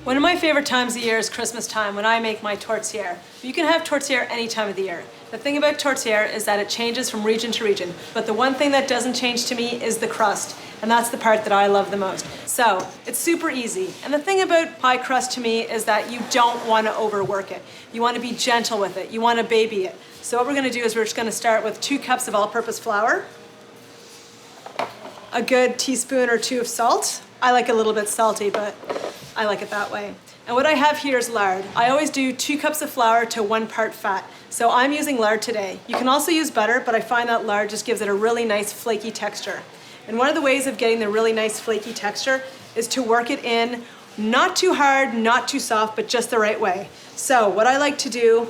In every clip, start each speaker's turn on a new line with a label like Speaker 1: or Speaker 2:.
Speaker 1: One of my favorite times of the year is Christmas time when I make my tourtière. You can have tourtière any time of the year. The thing about tourtière is that it changes from region to region, but the one thing that doesn't change to me is the crust, and that's the part that I love the most. So it's super easy. And the thing about pie crust to me is that you don't want to overwork it. You want to be gentle with it. You want to baby it. So what we're going to do is we're just going to start with 2 cups of all-purpose flour, a good teaspoon or 2 of salt. I like it a little bit salty, but I like it that way. And what I have here is lard. I always do 2 cups of flour to 1 part fat. So I'm using lard today. You can also use butter, but I find that lard just gives it a really nice flaky texture. And one of the ways of getting the really nice flaky texture is to work it in not too hard, not too soft, but just the right way. So what I like to do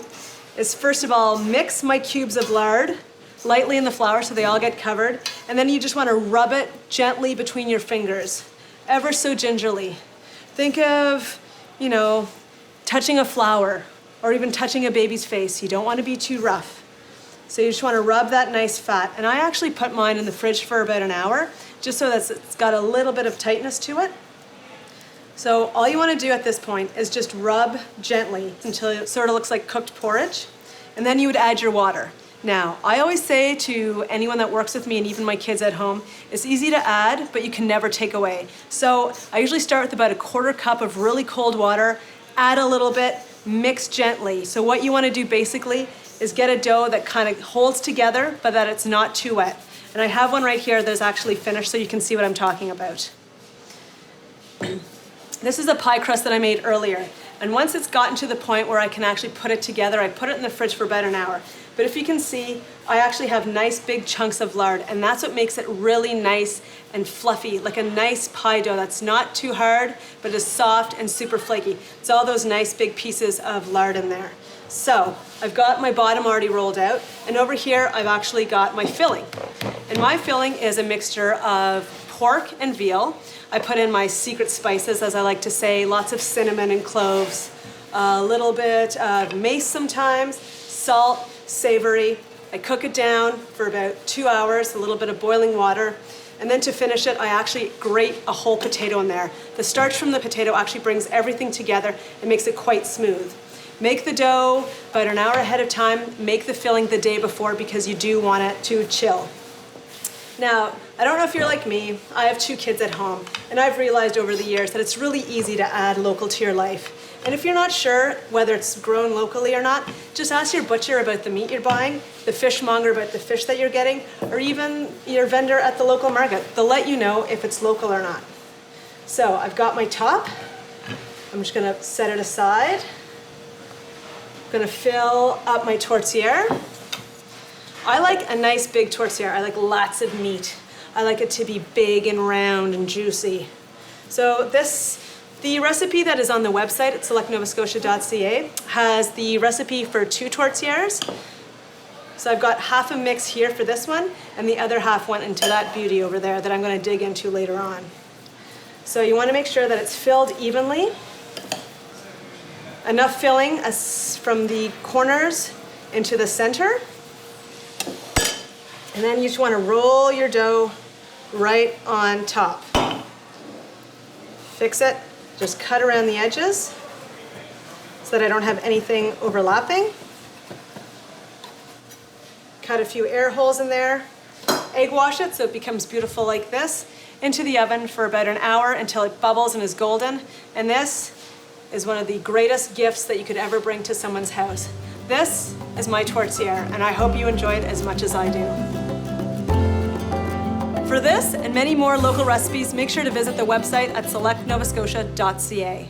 Speaker 1: is first of all mix my cubes of lard lightly in the flour so they all get covered. And then you just want to rub it gently between your fingers, ever so gingerly. Think of, touching a flower or even touching a baby's face. You don't want to be too rough. So you just want to rub that nice fat. And I actually put mine in the fridge for about an hour, just so that it's got a little bit of tightness to it. So all you want to do at this point is just rub gently until it sort of looks like cooked porridge. And then you would add your water. Now, I always say to anyone that works with me and even my kids at home, it's easy to add, but you can never take away. So I usually start with about a 1/4 cup of really cold water, add a little bit, mix gently. So what you want to do basically is get a dough that kind of holds together, but that it's not too wet. And I have one right here that's actually finished, so you can see what I'm talking about. This is a pie crust that I made earlier. And once it's gotten to the point where I can actually put it together, I put it in the fridge for about an hour. But if you can see, I actually have nice big chunks of lard, and that's what makes it really nice and fluffy, like a nice pie dough that's not too hard, but is soft and super flaky. It's all those nice big pieces of lard in there. So I've got my bottom already rolled out, and over here I've actually got my filling. And my filling is a mixture of pork and veal. I put in my secret spices, as I like to say, lots of cinnamon and cloves, a little bit of mace sometimes, salt, savory. I cook it down for about 2 hours, a little bit of boiling water. And then to finish it, I actually grate a whole potato in there. The starch from the potato actually brings everything together and makes it quite smooth. Make the dough about an hour ahead of time. Make the filling the day before because you do want it to chill. Now, I don't know if you're like me, I have 2 kids at home, and I've realized over the years that it's really easy to add local to your life. And if you're not sure whether it's grown locally or not, just ask your butcher about the meat you're buying, the fishmonger about the fish that you're getting, or even your vendor at the local market. They'll let you know if it's local or not. So I've got my top. I'm just gonna set it aside. I'm gonna fill up my tourtière. I like a nice big tourtière. I like lots of meat. I like it to be big and round and juicy. So the recipe that is on the website at selectnovascotia.ca has the recipe for 2 tourtières. So I've got half a mix here for this one, and the other half went into that beauty over there that I'm going to dig into later on. So you want to make sure that it's filled evenly. Enough filling as from the corners into the center. And then you just want to roll your dough right on top. Fix it. Just cut around the edges so that I don't have anything overlapping. Cut a few air holes in there. Egg wash it so it becomes beautiful like this. Into the oven for about an hour until it bubbles and is golden. And this is one of the greatest gifts that you could ever bring to someone's house. This is my tourtière, and I hope you enjoy it as much as I do. For this and many more local recipes, make sure to visit the website at selectnovascotia.ca.